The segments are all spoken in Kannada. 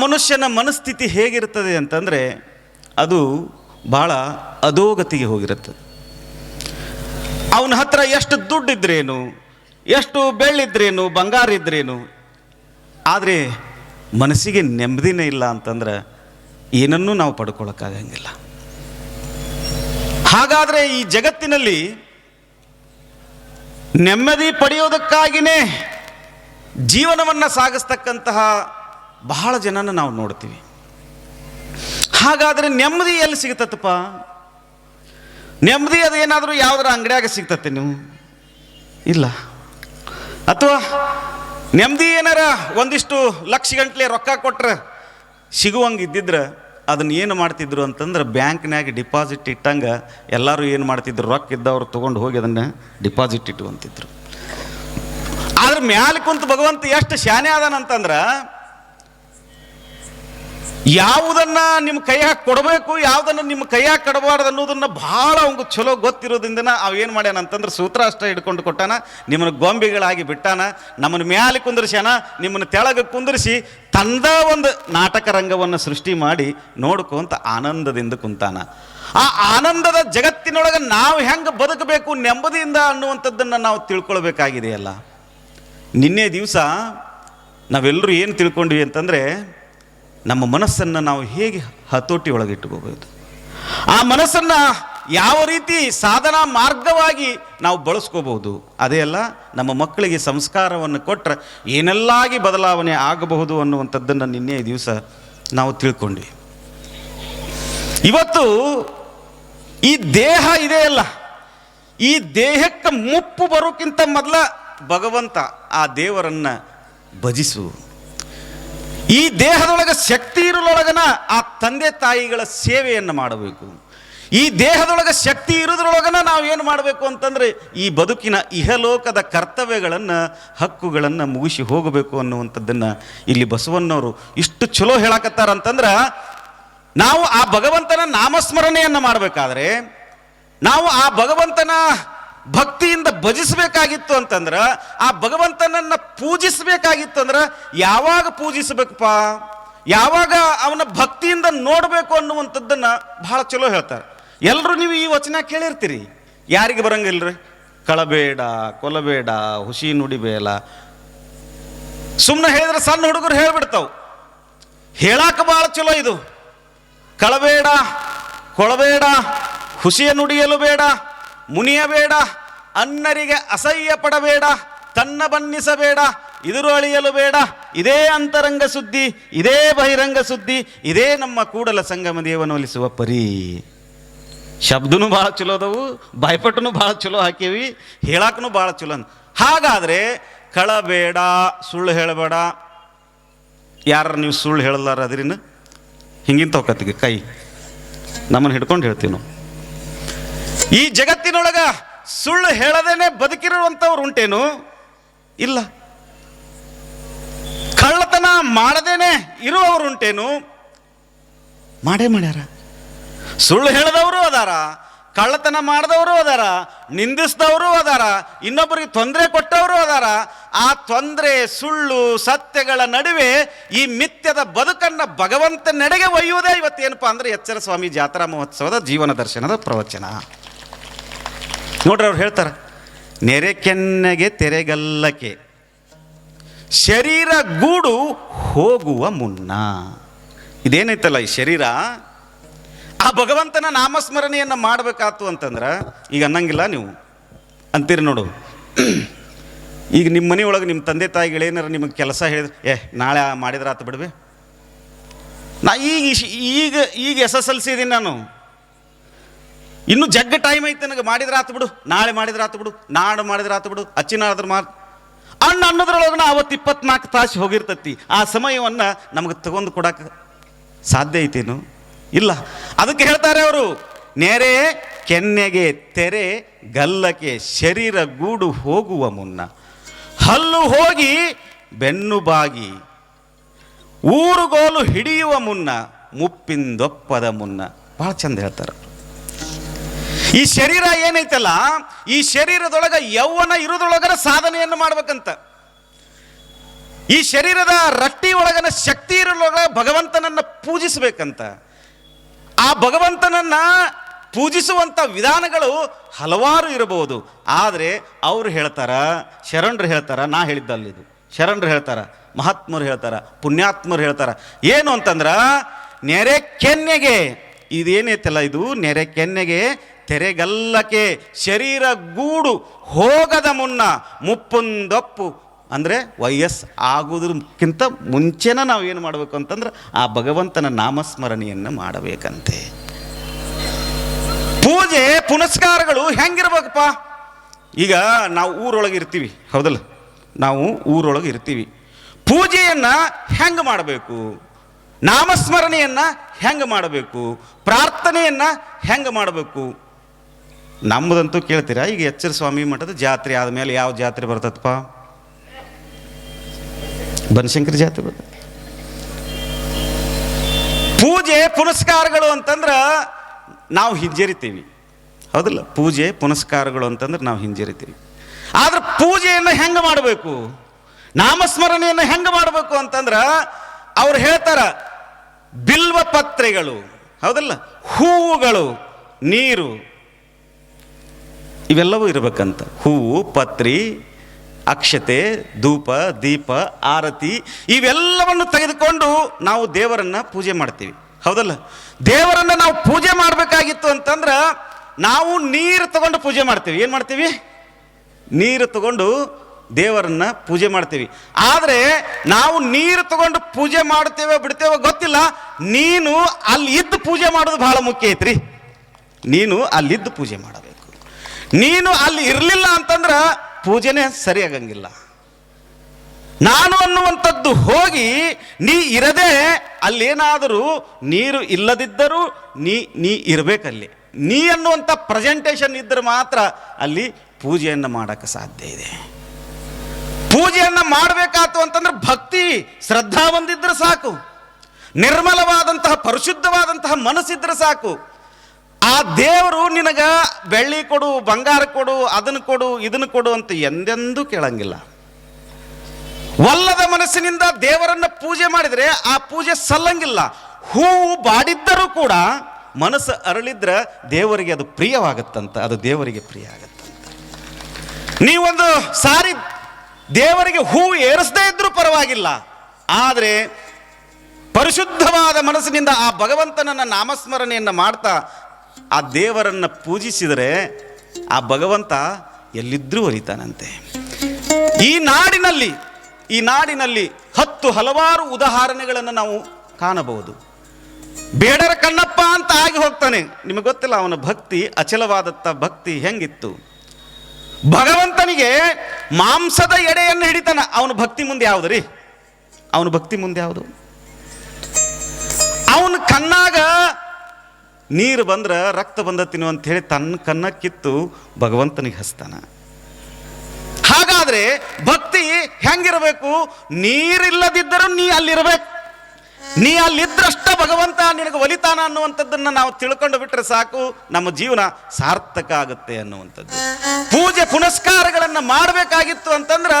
ಮನುಷ್ಯನ ಮನಸ್ಥಿತಿ ಹೇಗಿರ್ತದೆ ಅಂತಂದರೆ ಅದು ಭಾಳ ಅಧೋಗತಿಗೆ ಹೋಗಿರುತ್ತದೆ. ಅವನ ಹತ್ರ ಎಷ್ಟು ದುಡ್ಡಿದ್ರೇನು, ಎಷ್ಟು ಬೆಳ್ಳಿದ್ರೇನು, ಬಂಗಾರ ಇದ್ರೇನು, ಆದರೆ ಮನಸ್ಸಿಗೆ ನೆಮ್ಮದಿನೇ ಇಲ್ಲ ಅಂತಂದ್ರೆ ಏನನ್ನೂ ನಾವು ಪಡ್ಕೊಳ್ಳೋಕ್ಕಾಗಂಗಿಲ್ಲ. ಹಾಗಾದರೆ ಈ ಜಗತ್ತಿನಲ್ಲಿ ನೆಮ್ಮದಿ ಪಡೆಯೋದಕ್ಕಾಗಿಯೇ ಜೀವನವನ್ನು ಸಾಗಿಸ್ತಕ್ಕಂತಹ ಬಹಳ ಜನನ ನಾವು ನೋಡ್ತೀವಿ. ಹಾಗಾದರೆ ನೆಮ್ಮದಿ ಎಲ್ಲಿ ಸಿಗ್ತತ್ತಪ್ಪ? ನೆಮ್ಮದಿ ಅದೇನಾದರೂ ಯಾವುದರ ಅಂಗಡಿಯಾಗ ಸಿಗ್ತತ್ತೆ ನೀವು? ಇಲ್ಲ. ಅಥವಾ ನೆಮ್ಮದಿ ಏನಾರ ಒಂದಿಷ್ಟು ಲಕ್ಷ ಗಂಟ್ಲೆ ರೊಕ್ಕ ಕೊಟ್ರೆ ಸಿಗುವಂಗೆ ಇದ್ದಿದ್ರೆ ಅದನ್ನು ಏನು ಮಾಡ್ತಿದ್ರು ಅಂತಂದ್ರೆ ಬ್ಯಾಂಕ್ನಾಗ ಡಿಪಾಸಿಟ್ ಇಟ್ಟಂಗೆ ಎಲ್ಲರೂ ಏನು ಮಾಡ್ತಿದ್ರು, ರೊಕ್ಕ ಇದ್ದವ್ರು ತೊಗೊಂಡು ಹೋಗಿ ಅದನ್ನು ಡಿಪಾಸಿಟ್ ಇಟ್ಟುವಂತಿದ್ರು. ಆದ್ರೆ ಮ್ಯಾಲೆ ಕುಂತು ಭಗವಂತ ಎಷ್ಟು ಶಾನೆ ಅದಾನಂತಂದ್ರೆ ಯಾವುದನ್ನು ನಿಮ್ಮ ಕೈಯಾಗ ಕೊಡಬೇಕು, ಯಾವುದನ್ನು ನಿಮ್ಮ ಕೈಯಾಗ ಕೊಡಬಾರ್ದು ಅನ್ನೋದನ್ನು ಭಾಳ ಅವಂಗೆ ಚಲೋ ಗೊತ್ತಿರೋದ್ರಿಂದ ಅವೇನು ಮಾಡ್ಯಾನ ಅಂತಂದ್ರೆ ಸೂತ್ರ ಅಷ್ಟ ಹಿಡ್ಕೊಂಡು ಕೊಟ್ಟಾನ. ನಿಮ್ಮನ್ನು ಗೊಂಬೆಗಳಾಗಿ ಬಿಟ್ಟಾನ, ನಮ್ಮನ್ನು ಮ್ಯಾಲೆ ಕುಂದಿರ್ಸ್ಯಾನ, ನಿಮ್ಮನ್ನು ತೆಳಗೆ ಕುಂದಿರಿಸಿ ತಂದ ಒಂದು ನಾಟಕ ರಂಗವನ್ನು ಸೃಷ್ಟಿ ಮಾಡಿ ನೋಡ್ಕೊಂತ ಆನಂದದಿಂದ ಕುಂತಾನ. ಆ ಆನಂದದ ಜಗತ್ತಿನೊಳಗೆ ನಾವು ಹೆಂಗೆ ಬದುಕಬೇಕು ನೆಮ್ಮದಿಯಿಂದ ಅನ್ನುವಂಥದ್ದನ್ನು ನಾವು ತಿಳ್ಕೊಳ್ಬೇಕಾಗಿದೆಯಲ್ಲ. ನಿನ್ನೆ ದಿವಸ ನಾವೆಲ್ಲರೂ ಏನು ತಿಳ್ಕೊಂಡ್ವಿ ಅಂತಂದರೆ ನಮ್ಮ ಮನಸ್ಸನ್ನು ನಾವು ಹೇಗೆ ಹತೋಟಿ ಒಳಗಿಟ್ಟುಕೋಬಹುದು, ಆ ಮನಸ್ಸನ್ನು ಯಾವ ರೀತಿ ಸಾಧನಾ ಮಾರ್ಗವಾಗಿ ನಾವು ಬಳಸ್ಕೋಬಹುದು, ಅದೇ ಅಲ್ಲ ನಮ್ಮ ಮಕ್ಕಳಿಗೆ ಸಂಸ್ಕಾರವನ್ನು ಕೊಟ್ಟರೆ ಏನೆಲ್ಲಾಗಿ ಬದಲಾವಣೆ ಆಗಬಹುದು ಅನ್ನುವಂಥದ್ದನ್ನು ನಿನ್ನೆ ದಿವಸ ನಾವು ತಿಳ್ಕೊಂಡ್ವಿ. ಇವತ್ತು ಈ ದೇಹ ಇದೆಯಲ್ಲ, ಈ ದೇಹಕ್ಕೆ ಮುಪ್ಪು ಬರೋಕ್ಕಿಂತ ಮೊದಲ ಭಗವಂತ ಆ ದೇವರನ್ನು ಭಜಿಸು. ಈ ದೇಹದೊಳಗೆ ಶಕ್ತಿ ಇರೋದ್ರೊಳಗನ ಆ ತಂದೆ ತಾಯಿಗಳ ಸೇವೆಯನ್ನು ಮಾಡಬೇಕು. ಈ ದೇಹದೊಳಗೆ ಶಕ್ತಿ ಇರೋದ್ರೊಳಗನ ನಾವು ಏನು ಮಾಡಬೇಕು ಅಂತಂದರೆ ಈ ಬದುಕಿನ ಇಹಲೋಕದ ಕರ್ತವ್ಯಗಳನ್ನು ಹಕ್ಕುಗಳನ್ನು ಮುಗಿಸಿ ಹೋಗಬೇಕು ಅನ್ನುವಂಥದ್ದನ್ನು ಇಲ್ಲಿ ಬಸವಣ್ಣವರು ಇಷ್ಟು ಚಲೋ ಹೇಳಕತ್ತಾರಂತಂದ್ರೆ, ನಾವು ಆ ಭಗವಂತನ ನಾಮಸ್ಮರಣೆಯನ್ನು ಮಾಡಬೇಕಾದ್ರೆ, ನಾವು ಆ ಭಗವಂತನ ಭಕ್ತಿಯಿಂದ ಭಜಿಸಬೇಕಾಗಿತ್ತು ಅಂತಂದ್ರೆ, ಆ ಭಗವಂತನನ್ನು ಪೂಜಿಸಬೇಕಾಗಿತ್ತು ಅಂದ್ರೆ ಯಾವಾಗ ಪೂಜಿಸಬೇಕಪ್ಪ, ಯಾವಾಗ ಅವನ ಭಕ್ತಿಯಿಂದ ನೋಡಬೇಕು ಅನ್ನುವಂಥದ್ದನ್ನು ಬಹಳ ಚಲೋ ಹೇಳ್ತಾರೆ. ಎಲ್ಲರೂ ನೀವು ಈ ವಚನ ಕೇಳಿರ್ತೀರಿ, ಯಾರಿಗೆ ಬರಂಗಿಲ್ರಿ? ಕಳಬೇಡ, ಕೊಲಬೇಡ, ಹುಸಿ ನುಡಿಬೇಡ. ಸುಮ್ಮನೆ ಹೇಳಿದ್ರೆ ಸಣ್ಣ ಹುಡುಗರು ಹೇಳ್ಬಿಡ್ತಾವೆ. ಹೇಳಾಕ ಭಾಳ ಚಲೋ ಇದು. ಕಳಬೇಡ, ಕೊಳಬೇಡ, ಹುಸಿಯ ನುಡಿಯಲು ಬೇಡ, ಮುನಿಯಬೇಡ, ಅನ್ನರಿಗೆ ಅಸಹ್ಯ ಪಡಬೇಡ, ತನ್ನ ಬನ್ನಿಸಬೇಡ, ಇದುರು ಅಳಿಯಲು ಬೇಡ. ಇದೇ ಅಂತರಂಗ ಸುದ್ದಿ, ಇದೇ ಬಹಿರಂಗ ಸುದ್ದಿ, ಇದೇ ನಮ್ಮ ಕೂಡಲ ಸಂಗಮ ದೇವನೊಲಿಸುವ ಪರಿ. ಶಬ್ದನೂ ಭಾಳ ಚಲೋ ಅದಾವು, ಬಾಯ್ಪಟ್ಟನು ಭಾಳ ಚಲೋ ಹಾಕೀವಿ, ಹೇಳಾಕನು ಭಾಳ ಚಲೋ. ಹಾಗಾದರೆ ಕಳಬೇಡ, ಸುಳ್ಳು ಹೇಳಬೇಡ. ಯಾರು ನೀವು ಸುಳ್ಳು ಹೇಳಲಾರ ಅದ್ರಿನ ಹಿಂಗಿಂತ ಹೋಗತ್ತಿಗೆ ಕೈ ನಮ್ಮನ್ನು ಹಿಡ್ಕೊಂಡು ಹೇಳ್ತೀವಿ ನಾವು. ಈ ಜಗತ್ತಿನೊಳಗ ಸುಳ್ಳು ಹೇಳದೇನೆ ಬದುಕಿರುವಂಥವ್ರು ಉಂಟೇನು? ಇಲ್ಲ. ಕಳ್ಳತನ ಮಾಡದೇನೆ ಇರುವವರು ಉಂಟೇನು? ಮಾಡೇ ಮಾಡ್ಯಾರ. ಸುಳ್ಳು ಹೇಳದವರು ಅದಾರ, ಕಳ್ಳತನ ಮಾಡಿದವರು ಅದಾರ, ನಿಂದಿಸಿದವರು ಅದಾರ, ಇನ್ನೊಬ್ಬರಿಗೆ ತೊಂದರೆ ಕೊಟ್ಟವರು ಅದಾರ. ಆ ತೊಂದರೆ, ಸುಳ್ಳು, ಸತ್ಯಗಳ ನಡುವೆ ಈ ಮಿಥ್ಯದ ಬದುಕನ್ನು ಭಗವಂತನೆಡೆಗೆ ಒಯ್ಯುವುದೇ ಇವತ್ತೇನಪ್ಪ ಅಂದರೆ ಎಚ್ಚರ ಸ್ವಾಮಿ ಜಾತ್ರಾ ಮಹೋತ್ಸವದ ಜೀವನ ದರ್ಶನದ ಪ್ರವಚನ. ನೋಡ್ರಿ, ಅವ್ರು ಹೇಳ್ತಾರೆ, ನೆರೆ ಕೆನ್ನೆಗೆ ತೆರೆಗಲ್ಲಕ್ಕೆ ಶರೀರ ಗೂಡು ಹೋಗುವ ಮುನ್ನ. ಇದೇನೈತಲ್ಲ ಈ ಶರೀರ, ಆ ಭಗವಂತನ ನಾಮಸ್ಮರಣೆಯನ್ನು ಮಾಡಬೇಕಾತು ಅಂತಂದ್ರೆ ಈಗ ಅನ್ನಂಗಿಲ್ಲ. ನೀವು ಅಂತೀರಿ ನೋಡು, ಈಗ ನಿಮ್ಮ ಮನೆಯೊಳಗೆ ನಿಮ್ಮ ತಂದೆ ತಾಯಿಗಳೇನಾರ ನಿಮಗೆ ಕೆಲಸ ಹೇಳಿದ್ರೆ ನಾಳೆ ಮಾಡಿದ್ರೆ ಆತು ಬಿಡ್ಬೆ. ನಾ ಈಗ SSLC ಇದೀನಿ ನಾನು, ಇನ್ನೂ ಜಗ್ಗ ಟೈಮ್ ಐತೆ ನನಗೆ, ಮಾಡಿದ್ರೆ ಆತು ಬಿಡು, ನಾಳೆ ಮಾಡಿದ್ರೆ ಆತು ಬಿಡು, ನಾಡು ಮಾಡಿದ್ರೆ ಆತು ಬಿಡು, ಅಚ್ಚಿನಾದ್ರೆ ಅನ್ನೋದ್ರೊಳಗೆ ಅವತ್ತು 24 ತಾಸು ಹೋಗಿರ್ತತಿ. ಆ ಸಮಯವನ್ನು ನಮಗೆ ತಗೊಂಡು ಕೊಡಕ್ಕೆ ಸಾಧ್ಯ ಐತೇನು? ಇಲ್ಲ. ಅದಕ್ಕೆ ಹೇಳ್ತಾರೆ ಅವರು, ನೆರೆ ಕೆನ್ನೆಗೆ ತೆರೆ ಗಲ್ಲಕ್ಕೆ ಶರೀರ ಗೂಡು ಹೋಗುವ ಮುನ್ನ, ಹಲ್ಲು ಹೋಗಿ ಬೆನ್ನು ಬಾಗಿ ಊರುಗೋಲು ಹಿಡಿಯುವ ಮುನ್ನ, ಮುಪ್ಪಿಂದೊಪ್ಪದ ಮುನ್ನ. ಭಾಳ ಚಂದ ಹೇಳ್ತಾರೆ. ಈ ಶರೀರ ಏನೈತಲ್ಲ, ಈ ಶರೀರದೊಳಗೆ ಯೌವನ ಇರೋದ್ರೊಳಗರ ಸಾಧನೆಯನ್ನು ಮಾಡ್ಬೇಕಂತ. ಈ ಶರೀರದ ರಟ್ಟಿ ಒಳಗನ ಶಕ್ತಿ ಇರಲೊಳಗ ಭಗವಂತನನ್ನು ಪೂಜಿಸಬೇಕಂತ. ಆ ಭಗವಂತನನ್ನು ಪೂಜಿಸುವಂಥ ವಿಧಾನಗಳು ಹಲವಾರು ಇರಬಹುದು. ಆದರೆ ಅವರು ಹೇಳ್ತಾರ, ಶರಣರು ಹೇಳ್ತಾರ, ನಾ ಹೇಳಿದ್ದಲ್ಲಿದು ಶರಣರು ಹೇಳ್ತಾರ, ಮಹಾತ್ಮರು ಹೇಳ್ತಾರ, ಪುಣ್ಯಾತ್ಮರು ಹೇಳ್ತಾರ ಏನು ಅಂತಂದ್ರೆ, ನೆರೆ ಕೆನ್ನೆಗೆ ಇದೇನೈತಲ್ಲ ಇದು ನೆರೆ ಕೆನ್ನೆಗೆ ತೆರೆಗಲ್ಲಕ್ಕೆ ಶರೀರ ಗೂಡು ಹೋಗದ ಮುನ್ನ ಮುಪ್ಪುಂದೊಪ್ಪು ಅಂದರೆ ವಯಸ್ಸು ಆಗೋದಕ್ಕಿಂತ ಮುಂಚೆನ ನಾವು ಏನು ಮಾಡಬೇಕು ಅಂತಂದ್ರೆ ಆ ಭಗವಂತನ ನಾಮಸ್ಮರಣೆಯನ್ನು ಮಾಡಬೇಕಂತೆ. ಪೂಜೆ ಪುನಸ್ಕಾರಗಳು ಹೆಂಗಿರ್ಬೇಕಪ್ಪ? ಈಗ ನಾವು ಊರೊಳಗೆ ಇರ್ತೀವಿ, ಹೌದಲ್ಲ, ನಾವು ಊರೊಳಗೆ ಇರ್ತೀವಿ. ಪೂಜೆಯನ್ನು ಹೆಂಗೆ ಮಾಡಬೇಕು, ನಾಮಸ್ಮರಣೆಯನ್ನು ಹೆಂಗೆ ಮಾಡಬೇಕು, ಪ್ರಾರ್ಥನೆಯನ್ನು ಹೆಂಗೆ ಮಾಡಬೇಕು? ನಮ್ಮದಂತೂ ಕೇಳ್ತೀರಾ? ಈಗ ಎಚ್ಚರ ಸ್ವಾಮಿ ಮಠದ ಜಾತ್ರೆ ಆದಮೇಲೆ ಯಾವ ಜಾತ್ರೆ ಬರ್ತದಪ್ಪ? ಬನಶಂಕರಿ ಜಾತ್ರೆ ಬರ್ತದೆ. ಪೂಜೆ ಪುನಸ್ಕಾರಗಳು ಅಂತಂದ್ರೆ ನಾವು ಹಿಂಜರಿತೀವಿ, ಹೌದಲ್ಲ? ಪೂಜೆ ಪುನಸ್ಕಾರಗಳು ಅಂತಂದ್ರೆ ನಾವು ಹಿಂಜರಿತೀವಿ. ಆದ್ರೆ ಪೂಜೆಯನ್ನು ಹೆಂಗೆ ಮಾಡಬೇಕು, ನಾಮಸ್ಮರಣೆಯನ್ನು ಹೆಂಗೆ ಮಾಡಬೇಕು ಅಂತಂದ್ರೆ ಅವ್ರು ಹೇಳ್ತಾರ, ಬಿಲ್ವ ಪತ್ರೆಗಳು, ಹೌದಲ್ಲ, ಹೂವುಗಳು, ನೀರು, ಇವೆಲ್ಲವೂ ಇರಬೇಕಂತ. ಹೂವು, ಪತ್ರಿ, ಅಕ್ಷತೆ, ಧೂಪ, ದೀಪ, ಆರತಿ ಇವೆಲ್ಲವನ್ನು ತೆಗೆದುಕೊಂಡು ನಾವು ದೇವರನ್ನು ಪೂಜೆ ಮಾಡ್ತೀವಿ, ಹೌದಲ್ಲ? ದೇವರನ್ನು ನಾವು ಪೂಜೆ ಮಾಡಬೇಕಾಗಿತ್ತು ಅಂತಂದ್ರೆ ನಾವು ನೀರು ತಗೊಂಡು ಪೂಜೆ ಮಾಡ್ತೀವಿ. ಏನು ಮಾಡ್ತೀವಿ? ನೀರು ತಗೊಂಡು ದೇವರನ್ನು ಪೂಜೆ ಮಾಡ್ತೀವಿ. ಆದರೆ ನಾವು ನೀರು ತಗೊಂಡು ಪೂಜೆ ಮಾಡ್ತೇವೆ ಬಿಡ್ತೇವೆ ಗೊತ್ತಿಲ್ಲ. ನೀನು ಅಲ್ಲಿ ಇದ್ದು ಪೂಜೆ ಮಾಡೋದು ಬಹಳ ಮುಖ್ಯ ಐತ್ರಿ. ನೀನು ಅಲ್ಲಿದ್ದು ಪೂಜೆ ಮಾಡಬೇಕು. ನೀನು ಅಲ್ಲಿ ಇರಲಿಲ್ಲ ಅಂತಂದ್ರೆ ಪೂಜೆನೇ ಸರಿಯಾಗಂಗಿಲ್ಲ. ನಾನು ಅನ್ನುವಂಥದ್ದು ಹೋಗಿ ನೀ ಇರದೆ ಅಲ್ಲೇನಾದರೂ ನೀರು ಇಲ್ಲದಿದ್ದರೂ ನೀ ಇರಬೇಕಲ್ಲಿ. ನೀ ಅನ್ನುವಂಥ ಪ್ರೆಸೆಂಟೇಷನ್ ಇದ್ದರೆ ಮಾತ್ರ ಅಲ್ಲಿ ಪೂಜೆಯನ್ನು ಮಾಡೋಕ್ಕೆ ಸಾಧ್ಯ ಇದೆ. ಪೂಜೆಯನ್ನು ಮಾಡಬೇಕಾತು ಅಂತಂದ್ರೆ ಭಕ್ತಿ ಶ್ರದ್ಧಾ ಒಂದಿದ್ರೆ ಸಾಕು, ನಿರ್ಮಲವಾದಂತಹ ಪರಿಶುದ್ಧವಾದಂತಹ ಮನಸ್ಸಿದ್ರೆ ಸಾಕು. ಆ ದೇವರು ನಿನಗ ಬೆಳ್ಳಿ ಕೊಡು, ಬಂಗಾರ ಕೊಡು, ಅದನ್ನು ಕೊಡು, ಇದನ್ನು ಕೊಡು ಅಂತ ಎಂದೆಂದೂ ಕೇಳಂಗಿಲ್ಲ. ಒಲ್ಲದ ಮನಸ್ಸಿನಿಂದ ದೇವರನ್ನ ಪೂಜೆ ಮಾಡಿದರೆ ಆ ಪೂಜೆ ಸಲ್ಲಂಗಿಲ್ಲ. ಹೂವು ಬಾಡಿದ್ದರೂ ಕೂಡ ಮನಸ್ಸು ಅರಳಿದ್ರೆ ದೇವರಿಗೆ ಅದು ಪ್ರಿಯವಾಗತ್ತಂತ, ಅದು ದೇವರಿಗೆ ಪ್ರಿಯ ಆಗತ್ತಂತ. ನೀವೊಂದು ಸಾರಿ ದೇವರಿಗೆ ಹೂವು ಏರಿಸದೇ ಇದ್ರೂ ಪರವಾಗಿಲ್ಲ, ಆದರೆ ಪರಿಶುದ್ಧವಾದ ಮನಸ್ಸಿನಿಂದ ಆ ಭಗವಂತನನ್ನ ನಾಮಸ್ಮರಣೆಯನ್ನು ಮಾಡ್ತಾ ಆ ದೇವರನ್ನು ಪೂಜಿಸಿದರೆ ಆ ಭಗವಂತ ಎಲ್ಲಿದ್ರೂ ಒಲಿತಾನಂತೆ. ಈ ನಾಡಿನಲ್ಲಿ ಹಲವಾರು ಉದಾಹರಣೆಗಳನ್ನು ನಾವು ಕಾಣಬಹುದು. ಬೇಡರ ಕಣ್ಣಪ್ಪ ಅಂತ ಆಗಿ ಹೋಗ್ತಾನೆ. ನಿಮಗೆ ಗೊತ್ತಿಲ್ಲ ಅವನ ಭಕ್ತಿ, ಅಚಲವಾದತ್ತ ಭಕ್ತಿ ಹೆಂಗಿತ್ತು. ಭಗವಂತನಿಗೆ ಮಾಂಸದ ಎಡೆಯನ್ನು ಹಿಡಿತಾನ. ಅವನ ಭಕ್ತಿ ಮುಂದೆ ಯಾವುದು ರೀ? ಅವನ ಭಕ್ತಿ ಮುಂದೆ ಯಾವುದು? ಅವನ ಕಣ್ಣಾಗ ನೀರು ಬಂದ್ರೆ ರಕ್ತ ಬಂದತಿನು ಅಂತ ಹೇಳಿ ತನ್ನ ಕನ್ನ ಕಿತ್ತು ಭಗವಂತನಿಗೆ ಹಸ್ತಾನ. ಹಾಗಾದ್ರೆ ಭಕ್ತಿ ಹೆಂಗಿರಬೇಕು? ನೀರಿಲ್ಲದಿದ್ದರೂ ನೀ ಅಲ್ಲಿರ್ಬೇಕು. ನೀ ಅಲ್ಲಿದ್ದರಷ್ಟ ಭಗವಂತ ನಿನಗೆ ಒಲಿತಾನ ಅನ್ನುವಂಥದ್ದನ್ನು ನಾವು ತಿಳ್ಕೊಂಡು ಬಿಟ್ರೆ ಸಾಕು, ನಮ್ಮ ಜೀವನ ಸಾರ್ಥಕ ಆಗುತ್ತೆ ಅನ್ನುವಂಥದ್ದು. ಪೂಜೆ ಪುನಸ್ಕಾರಗಳನ್ನು ಮಾಡಬೇಕಾಗಿತ್ತು ಅಂತಂದ್ರೆ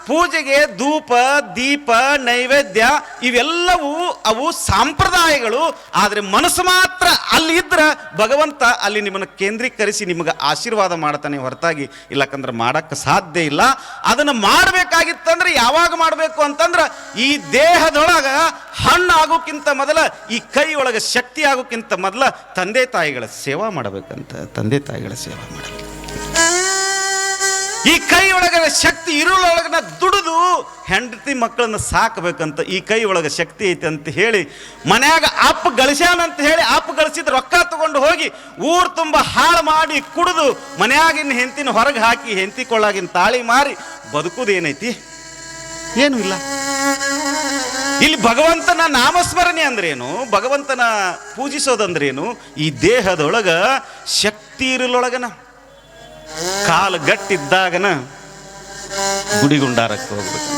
ಪೂಜೆಗೆ ಧೂಪ, ದೀಪ, ನೈವೇದ್ಯ ಇವೆಲ್ಲವೂ ಅವು ಸಂಪ್ರದಾಯಗಳು. ಆದರೆ ಮನಸ್ಸು ಮಾತ್ರ ಅಲ್ಲಿ ಇದ್ರೆ ಭಗವಂತ ಅಲ್ಲಿ ನಿಮ್ಮನ್ನು ಕೇಂದ್ರೀಕರಿಸಿ ನಿಮಗೆ ಆಶೀರ್ವಾದ ಮಾಡ್ತಾನೆ ಹೊರತಾಗಿ ಇಲ್ಲಕಂದ್ರೆ ಮಾಡೋಕ್ಕೆ ಸಾಧ್ಯ ಇಲ್ಲ. ಅದನ್ನು ಮಾಡಬೇಕಾಗಿತ್ತಂದ್ರೆ ಯಾವಾಗ ಮಾಡಬೇಕು ಅಂತಂದ್ರೆ ಈ ದೇಹದೊಳಗೆ ಹಣ್ಣು ಆಗೋಕ್ಕಿಂತ ಮೊದಲ, ಈ ಕೈ ಒಳಗೆ ಶಕ್ತಿ ಆಗೋಕ್ಕಿಂತ ಮೊದಲ ತಂದೆ ತಾಯಿಗಳ ಸೇವಾ ಮಾಡಬೇಕಂತ. ತಂದೆ ತಾಯಿಗಳ ಸೇವಾ ಮಾಡಬೇಕು. ಈ ಕೈ ಒಳಗನ ಶಕ್ತಿ ಇರುಳೊಳಗನ ದುಡಿದು ಹೆಂಡತಿ ಮಕ್ಕಳನ್ನ ಸಾಕಬೇಕಂತ. ಈ ಕೈ ಒಳಗೆ ಶಕ್ತಿ ಐತೆ ಅಂತ ಹೇಳಿ ಮನ್ಯಾಗ ಅಪ್ಪ ಗಳಿಸ್ಯಾನಂತ ಹೇಳಿ ಅಪ್ಪ ಗಳಿಸಿದ ರೊಕ್ಕ ತಗೊಂಡು ಹೋಗಿ ಊರು ತುಂಬ ಹಾಳು ಮಾಡಿ ಕುಡಿದು ಮನ್ಯಾಗಿನ ಹೆಂಡತಿನ ಹೊರಗೆ ಹಾಕಿ ಹೆಂಡತಿ ಕೊಳ್ಳಾಗಿನ ತಾಳಿ ಮಾರಿ ಬದುಕುವುದೇನೈತಿ? ಏನೂ ಇಲ್ಲ. ಇಲ್ಲಿ ಭಗವಂತನ ನಾಮಸ್ಮರಣೆ ಅಂದ್ರೇನು, ಭಗವಂತನ ಪೂಜಿಸೋದಂದ್ರೇನು? ಈ ದೇಹದೊಳಗ ಶಕ್ತಿ ಇರಲೊಳಗನ ಕಾಲು ಗಟ್ಟಿದ್ದಾಗನ ಗುಡಿಗುಂಡಾರಕ್ಕೆ ಹೋಗ್ಬೇಕು.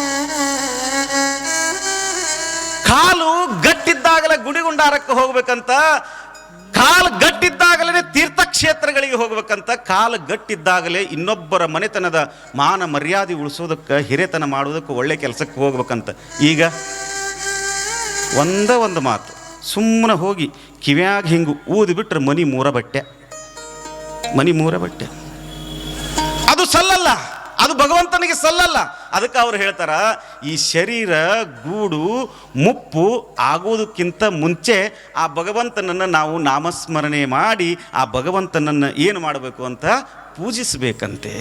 ಕಾಲು ಗಟ್ಟಿದ್ದಾಗಲ ಗುಡಿಗುಂಡಾರಕ್ಕೆ ಹೋಗ್ಬೇಕಂತ. ಕಾಲು ಗಟ್ಟಿದ್ದಾಗಲೇ ತೀರ್ಥಕ್ಷೇತ್ರಗಳಿಗೆ ಹೋಗ್ಬೇಕಂತ, ಕಾಲು ಗಟ್ಟಿದ್ದಾಗಲೇ ಇನ್ನೊಬ್ಬರ ಮನೆತನದ ಮಾನ ಮರ್ಯಾದೆ ಉಳಿಸೋದಕ್ಕೆ, ಹಿರೇತನ ಮಾಡೋದಕ್ಕೆ, ಒಳ್ಳೆ ಕೆಲಸಕ್ಕೆ ಹೋಗ್ಬೇಕಂತ. ಈಗ ಒಂದು ಮಾತು, ಸುಮ್ಮನೆ ಹೋಗಿ ಕಿವ್ಯಾಗ ಹಿಂಗೆ ಊದಿಬಿಟ್ರೆ ಮನಿ ಮೂರ ಬಟ್ಟೆ. ಅದು ಸಲ್ಲಲ್ಲ, ಅದು ಭಗವಂತನಿಗೆ ಸಲ್ಲಲ್ಲ. ಅದಕ್ಕೆ ಅವ್ರು ಹೇಳ್ತಾರ, ಈ ಶರೀರ ಗೂಡು ಮುಪ್ಪು ಆಗೋದಕ್ಕಿಂತ ಮುಂಚೆ ಆ ಭಗವಂತನನ್ನು ನಾವು ನಾಮಸ್ಮರಣೆ ಮಾಡಿ ಆ ಭಗವಂತನನ್ನು ಏನು ಮಾಡಬೇಕು ಅಂತ ಪೂಜಿಸಬೇಕಂತೆ.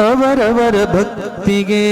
ಅವರವರ ಭಕ್ತಿಗೆ